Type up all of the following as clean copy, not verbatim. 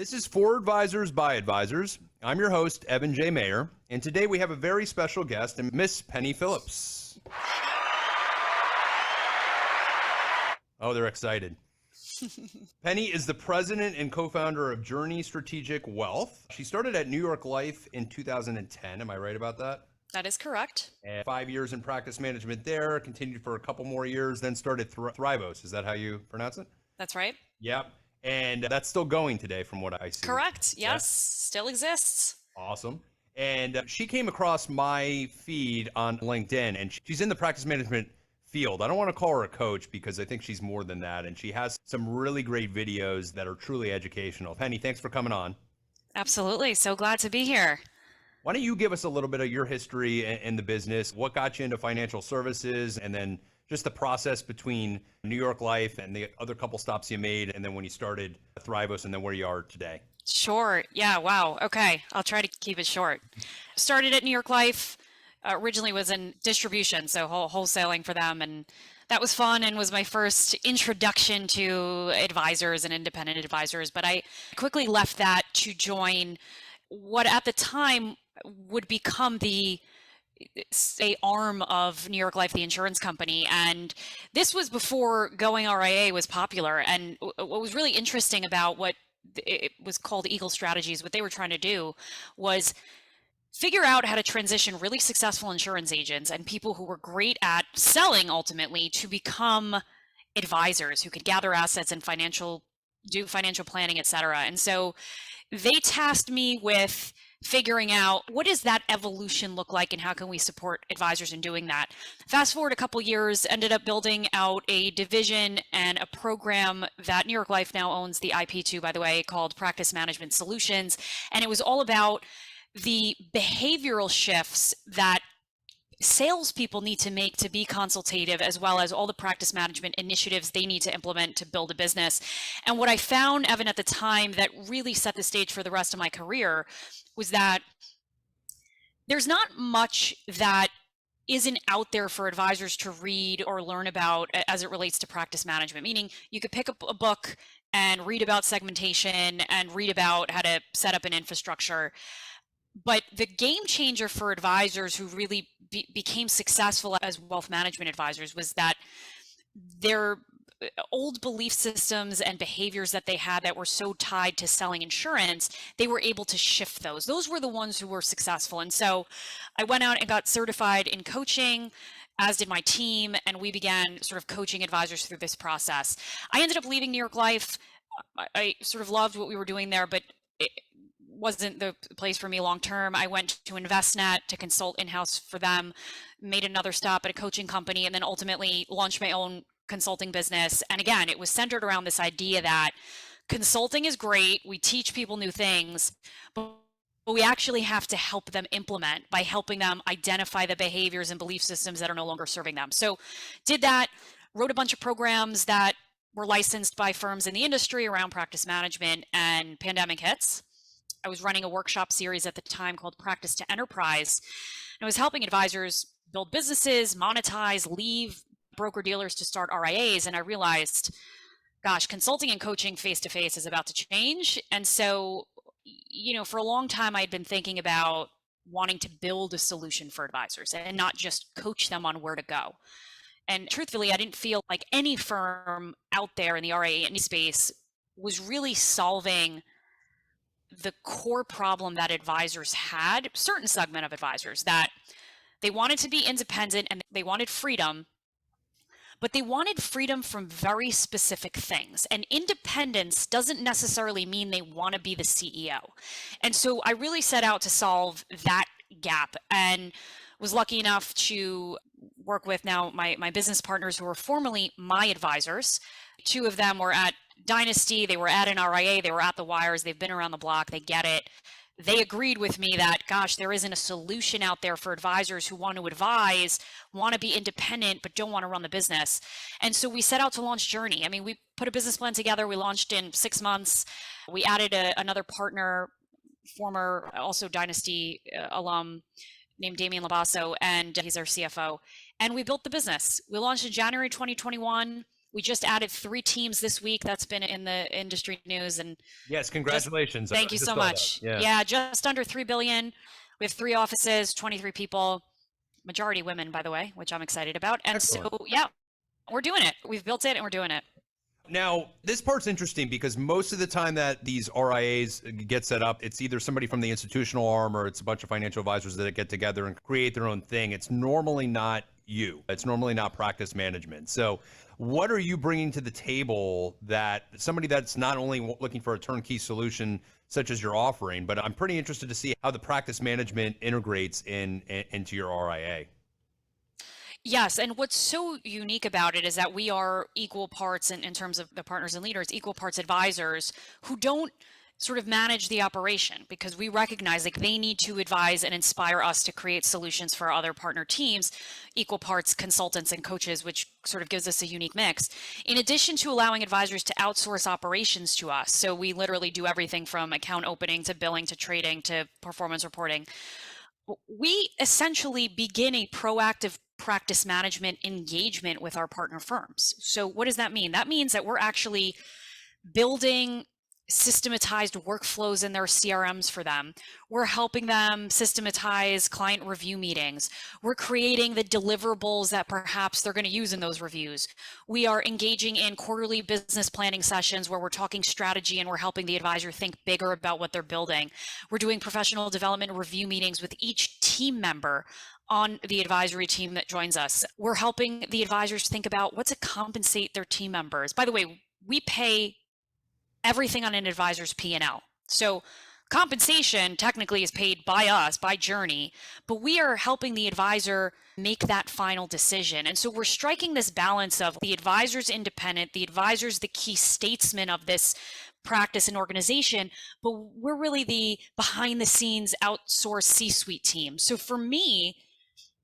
This is For Advisors by Advisors. I'm your host, Evan J. Mayer, and today we have a very special guest, Miss Penny Phillips. Oh, they're excited. Penny is the president and co-founder of Journey Strategic Wealth. She started at New York Life in 2010. Am I right about that? That is correct. And 5 years in practice management there, continued for a couple more years, then started Thrivos. Is that how you pronounce it? That's right. Yep. And that's still going today from what I see. Correct. Yes. Still exists. Awesome. And she came across my feed on LinkedIn, and she's in the practice management field. I don't want to call her a coach because I think she's more than that. And she has some really great videos that are truly educational. Penny, thanks for coming on. Absolutely. So glad to be here. Why don't you give us a little bit of your history in the business? What got you into financial services? And then just the process between New York Life and the other couple stops you made, and then when you started Thrivos, and then where you are today. Sure. Yeah. Wow. Okay. I'll try to keep it short. Started at New York Life. Originally was in distribution, so wholesaling for them. And that was fun and was my first introduction to advisors and independent advisors. But I quickly left that to join what at the time would become a arm of New York Life, the insurance company. And this was before going RIA was popular. And what was really interesting about what it was called Eagle Strategies, what they were trying to do was figure out how to transition really successful insurance agents and people who were great at selling ultimately to become advisors who could gather assets and do financial planning, et cetera. And so they tasked me with figuring out what does that evolution look like and how can we support advisors in doing that. Fast forward a couple years, ended up building out a division and a program that New York Life now owns the IP to, by the way, called Practice Management Solutions. And it was all about the behavioral shifts that salespeople need to make to be consultative, as well as all the practice management initiatives they need to implement to build a business. And what I found, Evan, at the time that really set the stage for the rest of my career was that there's not much that isn't out there for advisors to read or learn about as it relates to practice management, meaning you could pick up a book and read about segmentation and read about how to set up an infrastructure. But the game changer for advisors who really became successful as wealth management advisors was that their old belief systems and behaviors that they had that were so tied to selling insurance, they were able to shift those. Those were the ones who were successful. And so I went out and got certified in coaching, as did my team, and we began sort of coaching advisors through this process. I ended up leaving New York Life. I sort of loved what we were doing there, but it wasn't the place for me long term. I went to InvestNet to consult in-house for them, made another stop at a coaching company, and then ultimately launched my own consulting business. And again, it was centered around this idea that consulting is great. We teach people new things, but we actually have to help them implement by helping them identify the behaviors and belief systems that are no longer serving them. So did that, wrote a bunch of programs that were licensed by firms in the industry around practice management, and pandemic hits. I was running a workshop series at the time called Practice to Enterprise. And I was helping advisors build businesses, monetize, leave broker dealers to start RIAs. And I realized, gosh, consulting and coaching face-to-face is about to change. And so, for a long time, I had been thinking about wanting to build a solution for advisors and not just coach them on where to go. And truthfully, I didn't feel like any firm out there in the RIA space was really solving the core problem that advisors had, certain segment of advisors, that they wanted to be independent and they wanted freedom, but they wanted freedom from very specific things. And independence doesn't necessarily mean they want to be the CEO. And so I really set out to solve that gap and was lucky enough to work with now my business partners who were formerly my advisors. Two of them were at Dynasty, they were at an RIA, they were at the wires, they've been around the block, they get it. They agreed with me that, gosh, there isn't a solution out there for advisors who want to advise, want to be independent, but don't want to run the business. And so we set out to launch Journey. I mean, we put a business plan together, we launched in 6 months. We added another partner, former also Dynasty alum named Damian Labasso, and he's our CFO. And we built the business. We launched in January 2021. We just added 3 teams this week. That's been in the industry news. And Yes, congratulations. I thank you just so saw that. much. Yeah. Yeah, just under 3 billion. We have 3 offices, 23 people, majority women, by the way, which I'm excited about. And Excellent. so, yeah, we're doing it. We've built it and we're doing it. Now, this part's interesting because most of the time that these RIAs get set up, it's either somebody from the institutional arm or it's a bunch of financial advisors that get together and create their own thing. It's normally not you. It's normally not practice management. So what are you bringing to the table that somebody that's not only looking for a turnkey solution such as you're offering, but I'm pretty interested to see how the practice management integrates into your RIA. Yes, and what's so unique about it is that we are equal parts in terms of the partners and leaders, equal parts advisors who don't sort of manage the operation because we recognize like they need to advise and inspire us to create solutions for our other partner teams, equal parts consultants and coaches, which sort of gives us a unique mix. In addition to allowing advisors to outsource operations to us, so we literally do everything from account opening to billing to trading to performance reporting. We essentially begin a proactive practice management engagement with our partner firms. So what does that mean? That means that we're actually building systematized workflows in their CRMs for them. We're helping them systematize client review meetings. We're creating the deliverables that perhaps they're going to use in those reviews. We are engaging in quarterly business planning sessions where we're talking strategy and we're helping the advisor think bigger about what they're building. We're doing professional development review meetings with each team member on the advisory team that joins us. We're helping the advisors think about what to compensate their team members. By the way, we pay everything on an advisor's P&L. So compensation technically is paid by us, by Journey, but we are helping the advisor make that final decision. And so we're striking this balance of the advisor's independent, the advisor's the key statesman of this practice and organization, but we're really the behind the scenes outsourced C-suite team. So for me,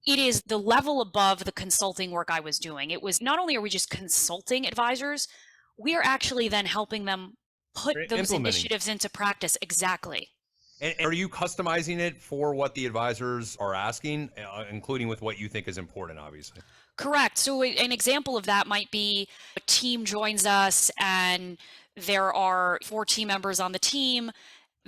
it is the level above the consulting work I was doing. It was not only are we just consulting advisors, we are actually then helping them put those initiatives into practice. Exactly. And are you customizing it for what the advisors are asking, including with what you think is important, obviously? Correct. So an example of that might be a team joins us and there are 4 team members on the team.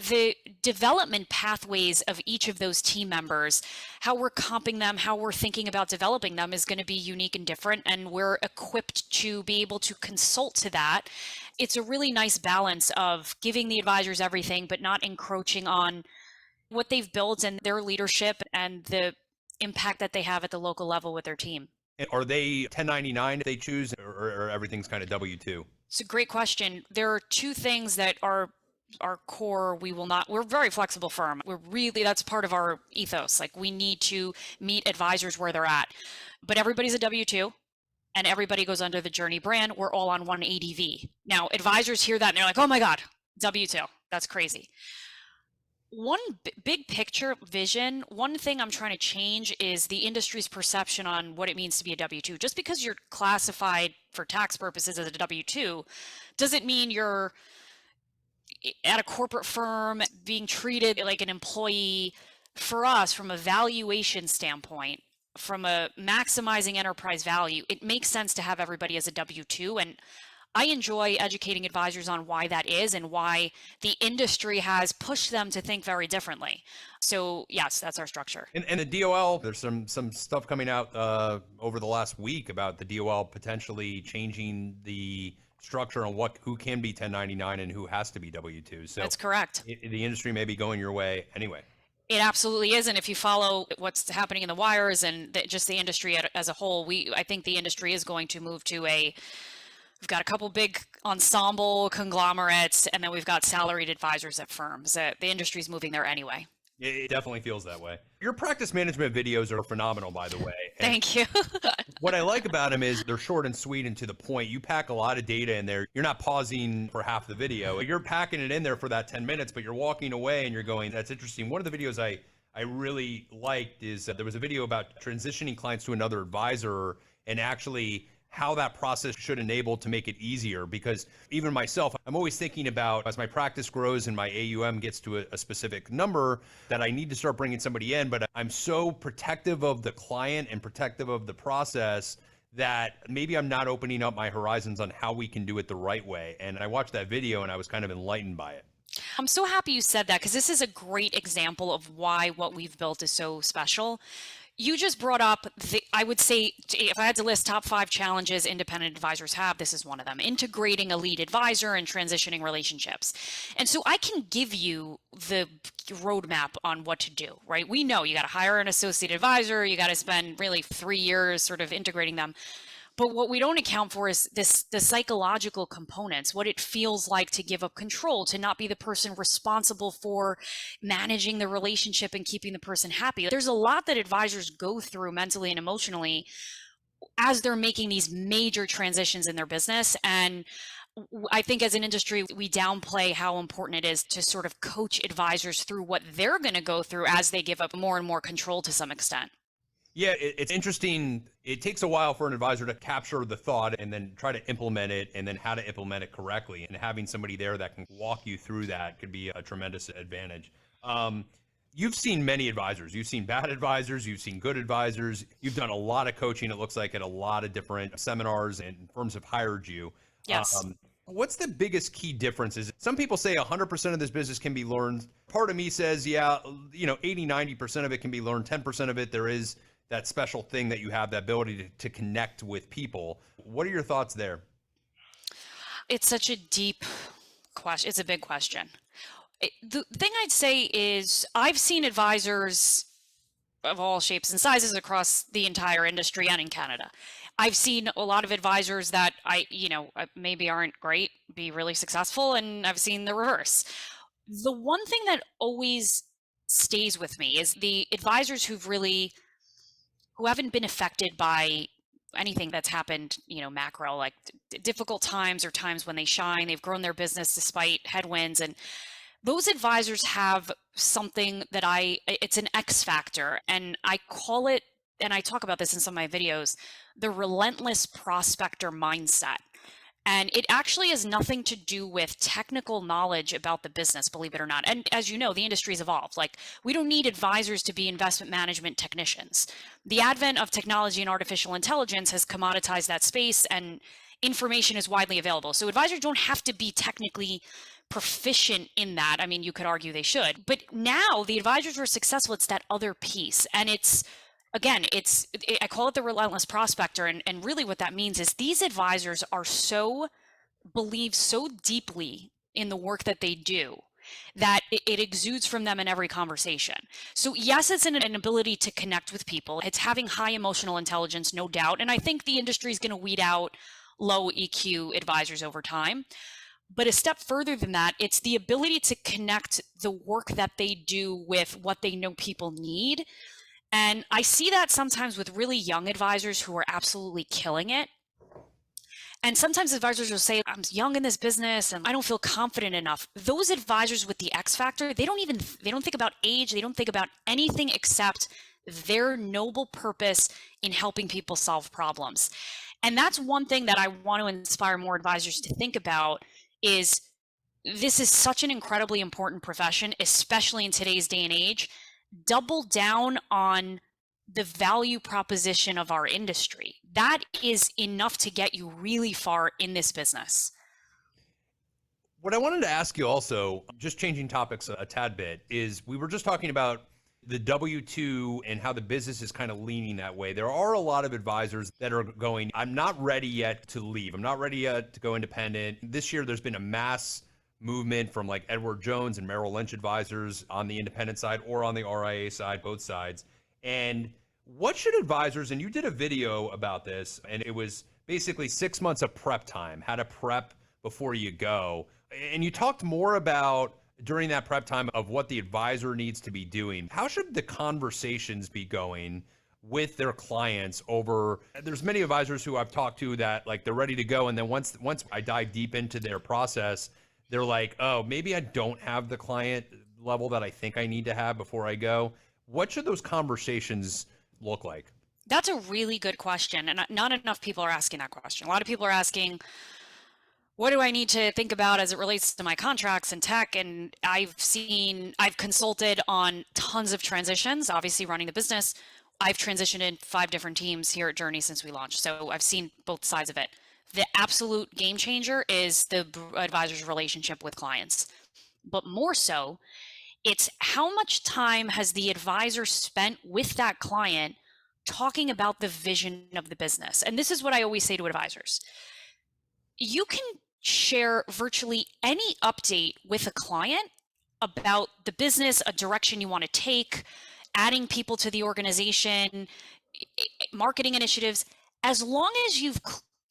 The development pathways of each of those team members, how we're comping them, how we're thinking about developing them is going to be unique and different. And we're equipped to be able to consult to that. It's a really nice balance of giving the advisors everything, but not encroaching on what they've built and their leadership and the impact that they have at the local level with their team. Are they 1099 if they choose, or everything's kind of W-2? It's a great question. There are 2 things that are our core. We're a very flexible firm. That's part of our ethos. Like we need to meet advisors where they're at, but everybody's a W-2 and everybody goes under the Journey brand. We're all on one ADV. Now advisors hear that and they're like, oh my God, W-2, that's crazy. One big picture vision, one thing I'm trying to change is the industry's perception on what it means to be a W-2. Just because you're classified for tax purposes as a W-2 doesn't mean you're at a corporate firm being treated like an employee. For us, from a valuation standpoint, from a maximizing enterprise value, it makes sense to have everybody as a W-2. And I enjoy educating advisors on why that is and why the industry has pushed them to think very differently. So yes, that's our structure. And the DOL, there's some stuff coming out over the last week about the DOL potentially changing the structure on who can be 1099 and who has to be W-2. So that's correct. The industry may be going your way anyway. It absolutely is. And if you follow what's happening in the wires and just the industry as a whole, I think the industry is going to move to we've got a couple big ensemble conglomerates, and then we've got salaried advisors at firms. The industry's moving there anyway. It definitely feels that way. Your practice management videos are phenomenal, by the way. Thank you. What I like about them is they're short and sweet and to the point. You pack a lot of data in there. You're not pausing for half the video. You're packing it in there for that 10 minutes, but you're walking away and you're going, that's interesting. One of the videos I really liked is there was a video about transitioning clients to another advisor and actually how that process should enable to make it easier. Because even myself, I'm always thinking about as my practice grows and my AUM gets to a specific number that I need to start bringing somebody in, but I'm so protective of the client and protective of the process that maybe I'm not opening up my horizons on how we can do it the right way. And I watched that video and I was kind of enlightened by it. I'm so happy you said that because this is a great example of why what we've built is so special. You just brought up I would say, if I had to list top 5 challenges independent advisors have, this is one of them: integrating a lead advisor and transitioning relationships. And so I can give you the roadmap on what to do, right? We know you got to hire an associate advisor, you got to spend really 3 years sort of integrating them. But what we don't account for is the psychological components, what it feels like to give up control, to not be the person responsible for managing the relationship and keeping the person happy. There's a lot that advisors go through mentally and emotionally as they're making these major transitions in their business. And I think as an industry, we downplay how important it is to sort of coach advisors through what they're going to go through as they give up more and more control to some extent. Yeah, it's interesting. It takes a while for an advisor to capture the thought and then try to implement it, and then how to implement it correctly. And having somebody there that can walk you through that could be a tremendous advantage. You've seen many advisors. You've seen bad advisors. You've seen good advisors. You've done a lot of coaching, it looks like, at a lot of different seminars, and firms have hired you. Yes. What's the biggest key differences? Some people say 100% of this business can be learned. Part of me says, yeah, 80, 90% of it can be learned. 10% of it, there is that special thing that you have, that ability to connect with people. What are your thoughts there? It's such a deep question. It's a big question. The thing I'd say is I've seen advisors of all shapes and sizes across the entire industry and in Canada. I've seen a lot of advisors that maybe aren't great be really successful, and I've seen the reverse. The one thing that always stays with me is the advisors who haven't been affected by anything that's happened, macro, like difficult times or times when they shine. They've grown their business despite headwinds, and those advisors have something that it's an X factor, and I call it, and I talk about this in some of my videos, the relentless prospector mindset. And it actually has nothing to do with technical knowledge about the business, believe it or not. And as you know, the industry's evolved. Like, we don't need advisors to be investment management technicians. The advent of technology and artificial intelligence has commoditized that space, and information is widely available. So advisors don't have to be technically proficient in that. I mean, you could argue they should. But now the advisors who are successful, it's that other piece. And I call it the relentless prospector. And really what that means is these advisors believe so deeply in the work that they do that it exudes from them in every conversation. So yes, it's an ability to connect with people. It's having high emotional intelligence, no doubt. And I think the industry is going to weed out low EQ advisors over time. But a step further than that, it's the ability to connect the work that they do with what they know people need. And I see that sometimes with really young advisors who are absolutely killing it. And sometimes advisors will say, I'm young in this business and I don't feel confident enough. Those advisors with the X factor, they don't think about age. They don't think about anything except their noble purpose in helping people solve problems. And that's one thing that I want to inspire more advisors to think about is this is such an incredibly important profession, especially in today's day and age. Double down on the value proposition of our industry. That is enough to get you really far in this business. What I wanted to ask you also, just changing topics a tad bit, is we were just talking about the W-2 and how the business is kind of leaning that way. There are a lot of advisors that are going, I'm not ready yet to leave. I'm not ready yet to go independent. This year, there's been a mass movement from like Edward Jones and Merrill Lynch advisors on the independent side or on the RIA side, both sides. And what should advisors, and you did a video about this, and it was basically 6 months of prep time, how to prep before you go. And you talked more about during that prep time of what the advisor needs to be doing. How should the conversations be going with their clients over, there's many advisors who I've talked to that like they're ready to go. And then once I dive deep into their process, they're like, oh, maybe I don't have the client level that I think I need to have before I go. What should those conversations look like? That's a really good question. And not enough people are asking that question. A lot of people are asking, what do I need to think about as it relates to my contracts and tech? And I've consulted on tons of transitions, obviously running the business, I've transitioned in 5 different teams here at Journey since we launched, so I've seen both sides of it. The absolute game changer is the advisor's relationship with clients. But more so, it's how much time has the advisor spent with that client talking about the vision of the business. And this is what I always say to advisors. You can share virtually any update with a client about the business, a direction you want to take, adding people to the organization, marketing initiatives, as long as you've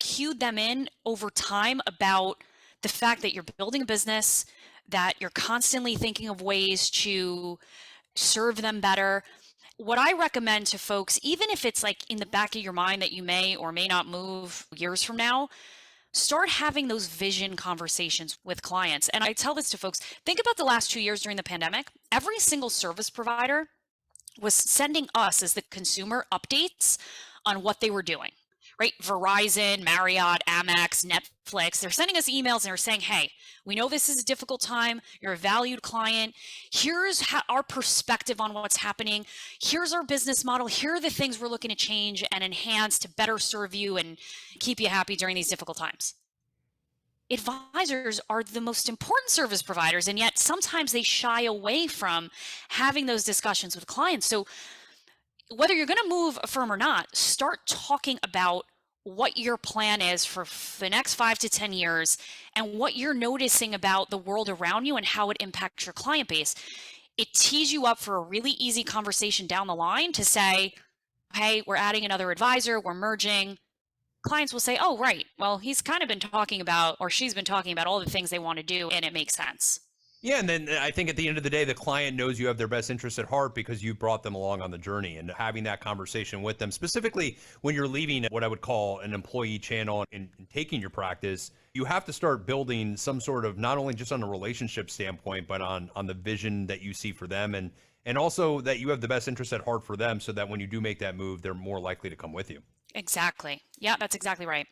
cued them in over time about the fact that you're building a business, that you're constantly thinking of ways to serve them better. What I recommend to folks, even if it's like in the back of your mind that you may or may not move years from now, start having those vision conversations with clients. And I tell this to folks, think about the last 2 years during the pandemic. Every single service provider was sending us as the consumer updates on what they were doing, right? Verizon, Marriott, Amex, Netflix, they're sending us emails and they're saying, hey, we know this is a difficult time. You're a valued client. Here's our perspective on what's happening. Here's our business model. Here are the things we're looking to change and enhance to better serve you and keep you happy during these difficult times. Advisors are the most important service providers, and yet sometimes they shy away from having those discussions with clients. So whether you're going to move a firm or not, start talking about what your plan is for the next 5 to 10 years and what you're noticing about the world around you and how it impacts your client base. It tees you up for a really easy conversation down the line to say, hey, we're adding another advisor, we're merging. Clients will say, oh, right, well, he's kind of been talking about, or she's been talking about all the things they want to do, and it makes sense. Yeah, and then I think at the end of the day, the client knows you have their best interests at heart because you brought them along on the journey, and having that conversation with them, specifically when you're leaving what I would call an employee channel and taking your practice, you have to start building some sort of, not only just on a relationship standpoint, but on the vision that you see for them, and also that you have the best interest at heart for them, so that when you do make that move, they're more likely to come with you. Exactly. Yeah, that's exactly right.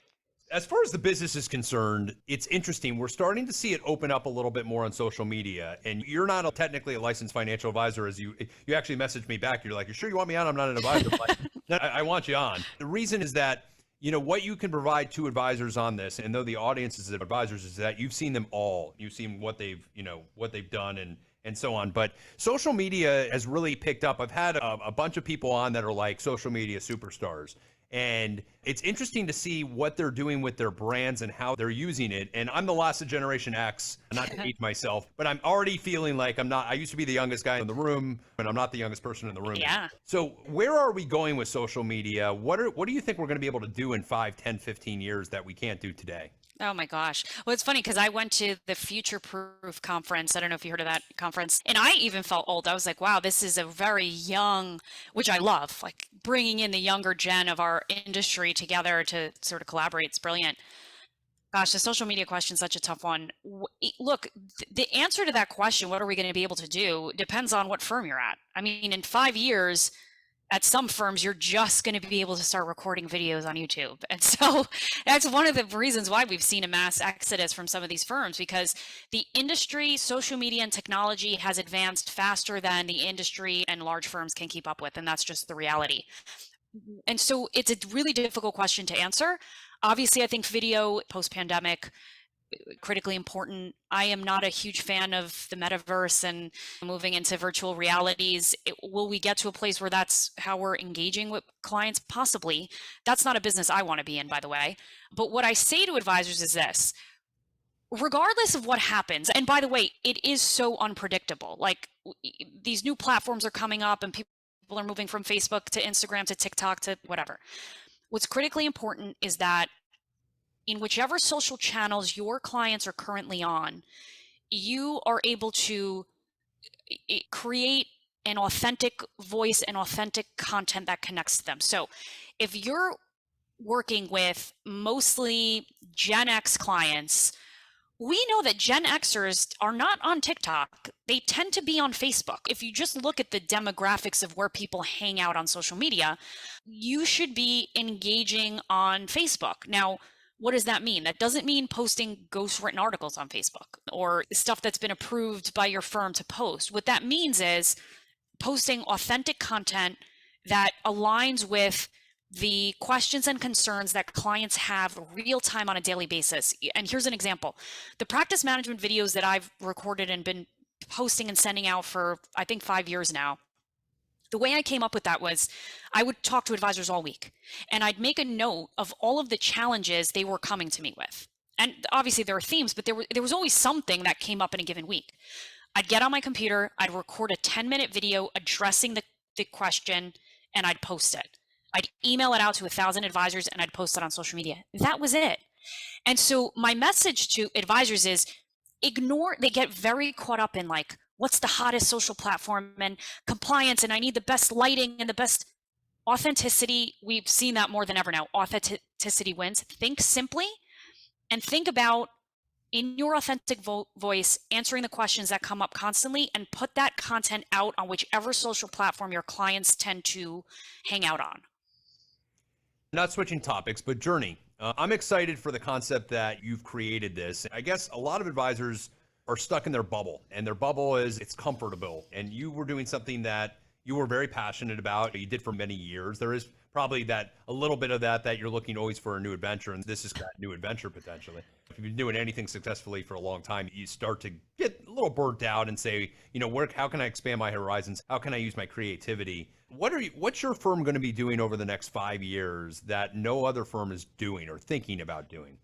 As far as the business is concerned, it's interesting. We're starting to see it open up a little bit more on social media. And you're not technically a licensed financial advisor, as you actually messaged me back. You're like, you sure you want me on? I'm not an advisor. Like, no, I want you on. The reason is that, what you can provide to advisors on this, and though the audience is advisors, is that you've seen them all. You've seen what they've done and so on. But social media has really picked up. I've had a bunch of people on that are like social media superstars. And it's interesting to see what they're doing with their brands and how they're using it. And I'm the last of Generation X, not to age myself, but I'm already feeling like I used to be the youngest guy in the room, and I'm not the youngest person in the room. Yeah. So where are we going with social media? What do you think we're going to be able to do in 5, 10, 15 years that we can't do today? Oh my gosh. Well, it's funny because I went to the Future Proof conference. I don't know if you heard of that conference. And I even felt old. I was like, wow, this is a very young, which I love, like bringing in the younger gen of our industry together to sort of collaborate. It's brilliant. Gosh, the social media question is such a tough one. Look, the answer to that question, what are we going to be able to do, depends on what firm you're at. I mean, in 5 years, at some firms, you're just going to be able to start recording videos on YouTube. And so that's one of the reasons why we've seen a mass exodus from some of these firms, because the industry, social media and technology has advanced faster than the industry and large firms can keep up with. And that's just the reality. And so it's a really difficult question to answer. Obviously, I think video post-pandemic, critically important. I am not a huge fan of the metaverse and moving into virtual realities. Will we get to a place where that's how we're engaging with clients? Possibly. That's not a business I want to be in, by the way. But what I say to advisors is this: regardless of what happens, and by the way, it is so unpredictable. Like these new platforms are coming up and people are moving from Facebook to Instagram to TikTok to whatever. What's critically important is that in whichever social channels your clients are currently on, you are able to create an authentic voice and authentic content that connects to them. So if you're working with mostly Gen X clients, we know that Gen Xers are not on TikTok. They tend to be on Facebook. If you just look at the demographics of where people hang out on social media, you should be engaging on Facebook. Now, what does that mean? That doesn't mean posting ghostwritten articles on Facebook or stuff that's been approved by your firm to post. What that means is posting authentic content, that aligns with the questions and concerns that clients have real time on a daily basis. And here's an example. The practice management videos that I've recorded and been posting and sending out for, I think, 5 years now. The way I came up with that was I would talk to advisors all week and I'd make a note of all of the challenges they were coming to me with. And obviously there are themes, but there was always something that came up in a given week. I'd get on my computer, I'd record a 10-minute video addressing the question, and I'd post it. I'd email it out to 1,000 advisors and I'd post it on social media. That was it. And so my message to advisors is they get very caught up in like, what's the hottest social platform and compliance, and I need the best lighting and the best authenticity. We've seen that more than ever now. Authenticity wins. Think simply and think about, in your authentic voice, answering the questions that come up constantly, and put that content out on whichever social platform your clients tend to hang out on. Not switching topics, but journey. I'm excited for the concept that you've created this. I guess a lot of advisors are stuck in their bubble, and their bubble is it's comfortable. And you were doing something that you were very passionate about. You did for many years. There is probably that a little bit of that you're looking always for a new adventure, and this is that new adventure potentially. If you've been doing anything successfully for a long time, you start to get a little burnt out and say, how can I expand my horizons? How can I use my creativity? What's your firm going to be doing over the next 5 years that no other firm is doing or thinking about doing?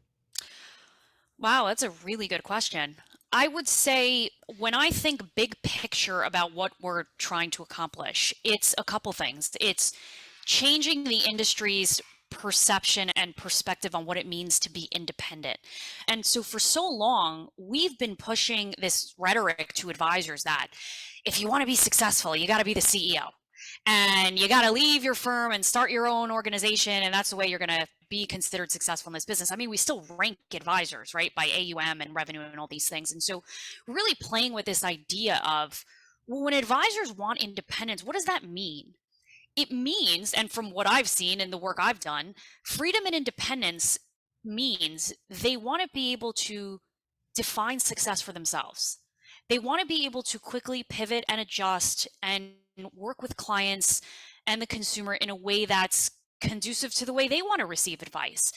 Wow, that's a really good question. I would say when I think big picture about what we're trying to accomplish, it's a couple things. It's changing the industry's perception and perspective on what it means to be independent. And so for so long, we've been pushing this rhetoric to advisors that if you want to be successful, you got to be the CEO. And you got to leave your firm and start your own organization. And that's the way you're going to be considered successful in this business. I mean, we still rank advisors, right, by AUM and revenue and all these things. And so really playing with this idea of, well, when advisors want independence, what does that mean? It means, and from what I've seen in the work I've done, freedom and independence means they want to be able to define success for themselves. They want to be able to quickly pivot and adjust and work with clients and the consumer in a way that's conducive to the way they want to receive advice.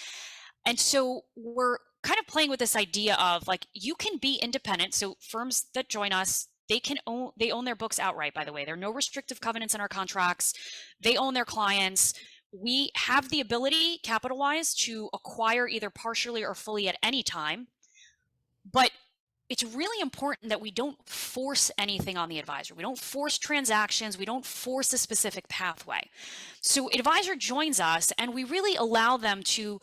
And so we're kind of playing with this idea of like, you can be independent. So firms that join us, they own their books outright, by the way. There are no restrictive covenants in our contracts. They own their clients. We have the ability, capital-wise, to acquire either partially or fully at any time. But it's really important that we don't force anything on the advisor. We don't force transactions. We don't force a specific pathway. So advisor joins us and we really allow them to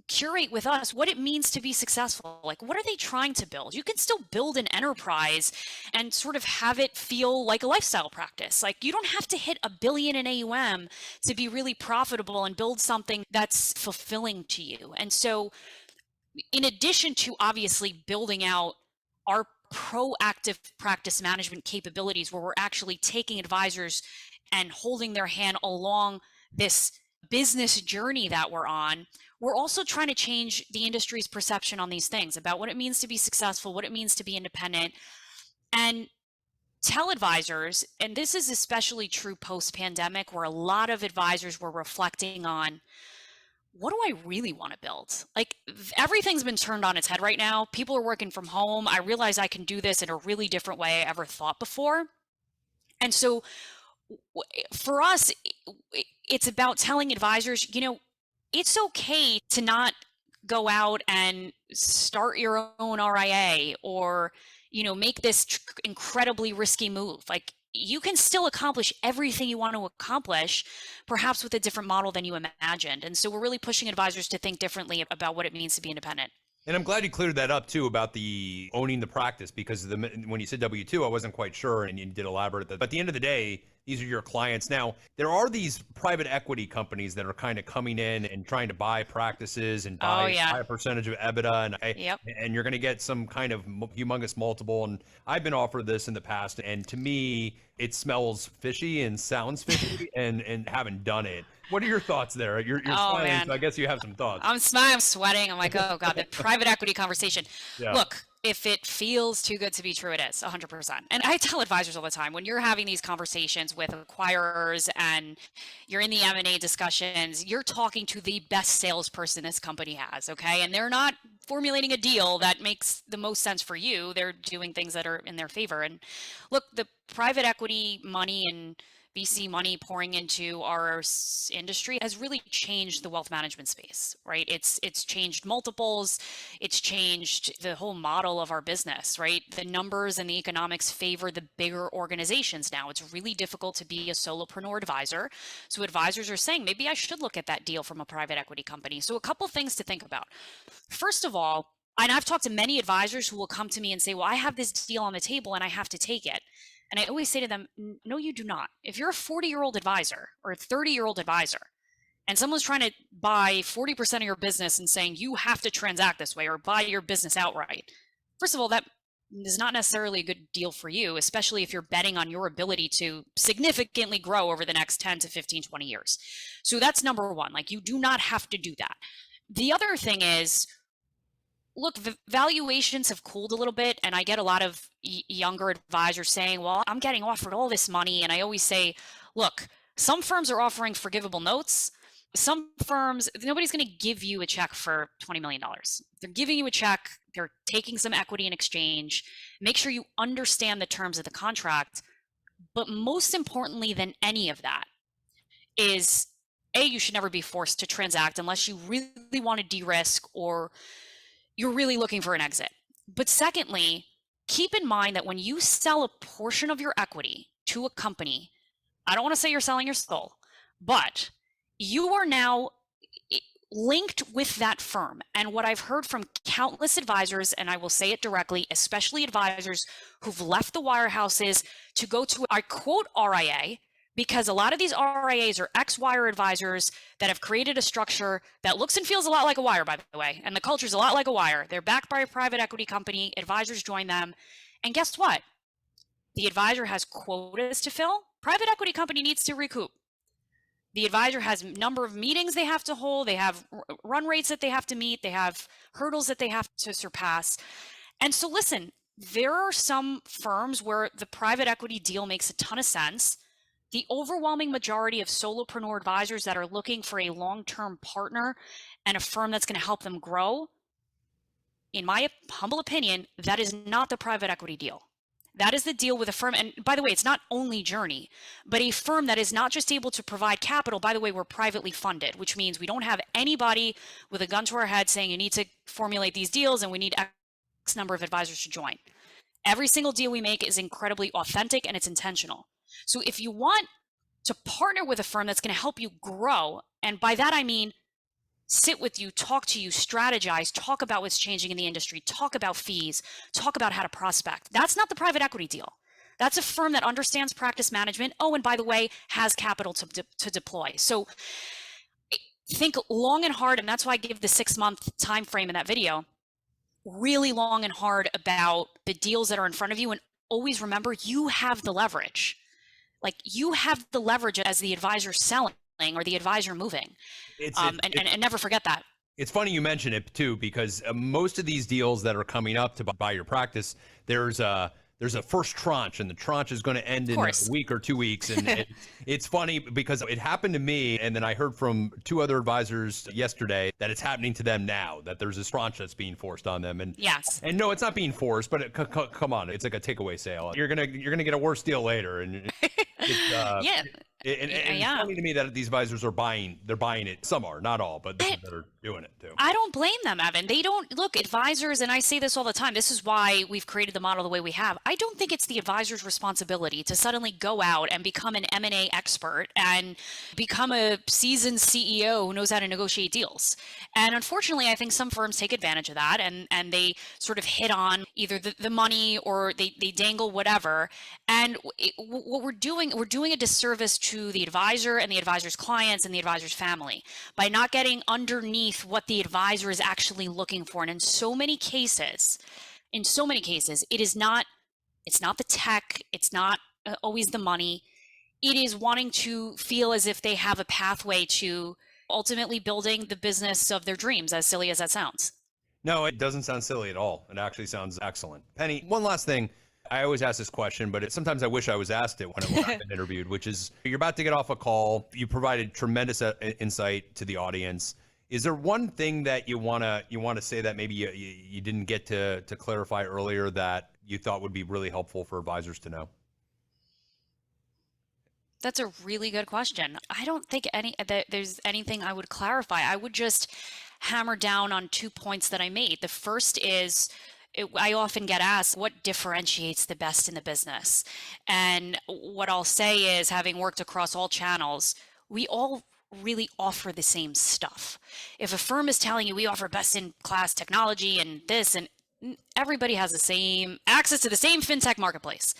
curate with us what it means to be successful. Like, what are they trying to build? You can still build an enterprise and sort of have it feel like a lifestyle practice. Like, you don't have to hit $1 billion in AUM to be really profitable and build something that's fulfilling to you. And so in addition to obviously building out our proactive practice management capabilities, where we're actually taking advisors and holding their hand along this business journey that we're on, we're also trying to change the industry's perception on these things about what it means to be successful, what it means to be independent, and tell advisors, and this is especially true post-pandemic, where a lot of advisors were reflecting on, what do I really want to build? Like, everything's been turned on its head right now. People are working from home. I realize I can do this in a really different way I ever thought before. And so for us, it's about telling advisors, it's okay to not go out and start your own RIA or, make this incredibly risky move. Like, you can still accomplish everything you want to accomplish, perhaps with a different model than you imagined. And so we're really pushing advisors to think differently about what it means to be independent. And I'm glad you cleared that up too about the owning the practice, because when you said W-2, I wasn't quite sure, and you did elaborate that. But at the end of the day, these are your clients. Now, there are these private equity companies that are kind of coming in and trying to buy practices and buy a percentage of EBITDA, and you're going to get some kind of humongous multiple. And I've been offered this in the past, and to me, it smells fishy and sounds fishy, and haven't done it. What are your thoughts there? You're smiling, so I guess you have some thoughts. I'm sweating. I'm like, oh God, the private equity conversation. Yeah. Look, if it feels too good to be true, it is 100%. And I tell advisors all the time, when you're having these conversations with acquirers and you're in the M&A discussions, you're talking to the best salesperson this company has, okay? And they're not formulating a deal that makes the most sense for you. They're doing things that are in their favor. And look, the private equity money and VC money pouring into our industry has really changed the wealth management space, right? It's changed multiples, it's changed the whole model of our business, right? The numbers and the economics favor the bigger organizations now. It's really difficult to be a solopreneur advisor. So advisors are saying, maybe I should look at that deal from a private equity company. So a couple things to think about. First of all, and I've talked to many advisors who will come to me and say, well, I have this deal on the table and I have to take it. And I always say to them, no, you do not. If you're a 40-year-old advisor or a 30-year-old advisor, and someone's trying to buy 40% of your business and saying you have to transact this way or buy your business outright, first of all, that is not necessarily a good deal for you, especially if you're betting on your ability to significantly grow over the next 10 to 15, 20 years. So that's number one. Like, you do not have to do that. The other thing is, look, valuations have cooled a little bit, and I get a lot of younger advisors saying, well, I'm getting offered all this money. And I always say, look, some firms are offering forgivable notes. Some firms, nobody's going to give you a check for $20 million. They're giving you a check. They're taking some equity in exchange. Make sure you understand the terms of the contract. But most importantly than any of that is, A, you should never be forced to transact unless you really want to de-risk or you're really looking for an exit. But secondly, keep in mind that when you sell a portion of your equity to a company, I don't want to say you're selling your soul, but you are now linked with that firm. And what I've heard from countless advisors, and I will say it directly, especially advisors who've left the wirehouses to go to, I quote, RIA, because a lot of these RIAs are ex-wire advisors that have created a structure that looks and feels a lot like a wire, by the way, and the culture is a lot like a wire. They're backed by a private equity company, advisors join them, and guess what? The advisor has quotas to fill. Private equity company needs to recoup. The advisor has a number of meetings they have to hold. They have run rates that they have to meet. They have hurdles that they have to surpass. And so listen, there are some firms where the private equity deal makes a ton of sense. The overwhelming majority of solopreneur advisors that are looking for a long-term partner and a firm that's going to help them grow, in my humble opinion, that is not the private equity deal. That is the deal with a firm. And by the way, it's not only Journey, but a firm that is not just able to provide capital. By the way, we're privately funded, which means we don't have anybody with a gun to our head saying you need to formulate these deals and we need X number of advisors to join. Every single deal we make is incredibly authentic and it's intentional. So if you want to partner with a firm that's going to help you grow, and by that I mean sit with you, talk to you, strategize, talk about what's changing in the industry, talk about fees, talk about how to prospect. That's not the private equity deal. That's a firm that understands practice management. Oh, and by the way, has capital to deploy. So think long and hard, and that's why I give the 6-month time frame in that video, really long and hard about the deals that are in front of you. And always remember, you have the leverage. Like, you have the leverage as the advisor selling or the advisor moving. And never forget that. It's funny you mention it too, because most of these deals that are coming up to buy your practice, there's a first tranche, and the tranche is going to end in a week or 2 weeks. And it's funny because it happened to me, and then I heard from 2 other advisors yesterday that it's happening to them now, that there's this tranche that's being forced on them. And yes, and no, it's not being forced, but come on, it's like a takeaway sale. You're gonna get a worse deal later, and yeah. It's funny to me that these advisors are buying it. Some are, not all, but that are doing it too. I don't blame them, Evan. They don't look, advisors, and I say this all the time, this is why we've created the model the way we have. I don't think it's the advisor's responsibility to suddenly go out and become an M&A expert and become a seasoned CEO who knows how to negotiate deals. And unfortunately, I think some firms take advantage of that, and they sort of hit on either the money or they dangle whatever. And what we're doing a disservice to the advisor and the advisor's clients and the advisor's family by not getting underneath what the advisor is actually looking for. And in so many cases, it's not the tech, it's not always the money. It is wanting to feel as if they have a pathway to ultimately building the business of their dreams, as silly as that sounds. No, it doesn't sound silly at all. It actually sounds excellent. Penny, one last thing. I always ask this question, but sometimes I wish I was asked it when I've been interviewed, which is you're about to get off a call. You provided tremendous insight to the audience. Is there one thing that you wanna say that maybe you didn't get to clarify earlier that you thought would be really helpful for advisors to know? That's a really good question. I don't think there's anything I would clarify. I would just hammer down on 2 points that I made. The first is I often get asked what differentiates the best in the business. And what I'll say is, having worked across all channels, we all really offer the same stuff. If a firm is telling you we offer best in class technology and this, and everybody has the same access to the same fintech marketplace.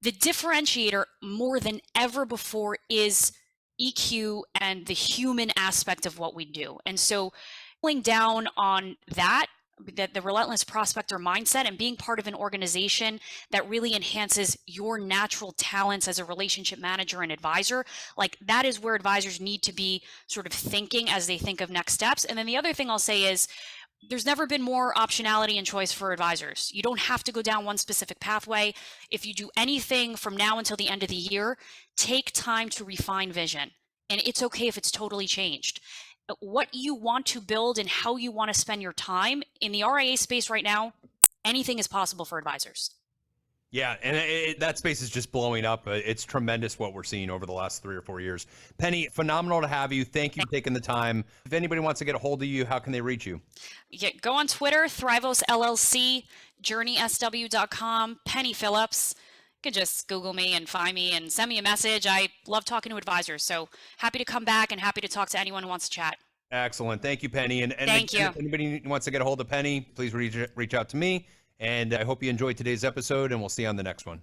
The differentiator more than ever before is EQ and the human aspect of what we do. And so pulling down on that the relentless prospector mindset and being part of an organization that really enhances your natural talents as a relationship manager and advisor, like that is where advisors need to be sort of thinking as they think of next steps. And then the other thing I'll say is, there's never been more optionality and choice for advisors. You don't have to go down one specific pathway. If you do anything from now until the end of the year, take time to refine vision. And it's okay if it's totally changed. What you want to build and how you want to spend your time in the RIA space right now, anything is possible for advisors. Yeah, and that space is just blowing up. It's tremendous what we're seeing over the last 3 or 4 years. Penny, phenomenal to have you. Thank you for taking the time. If anybody wants to get a hold of you, how can they reach you? Yeah, go on Twitter, Thrivos LLC, JourneySW.com, Penny Phillips. You can just Google me and find me and send me a message. I love talking to advisors, so happy to come back and happy to talk to anyone who wants to chat. Excellent. Thank you, Penny. And Thank you. If anybody wants to get a hold of Penny, please reach out to me. And I hope you enjoyed today's episode, and we'll see you on the next one.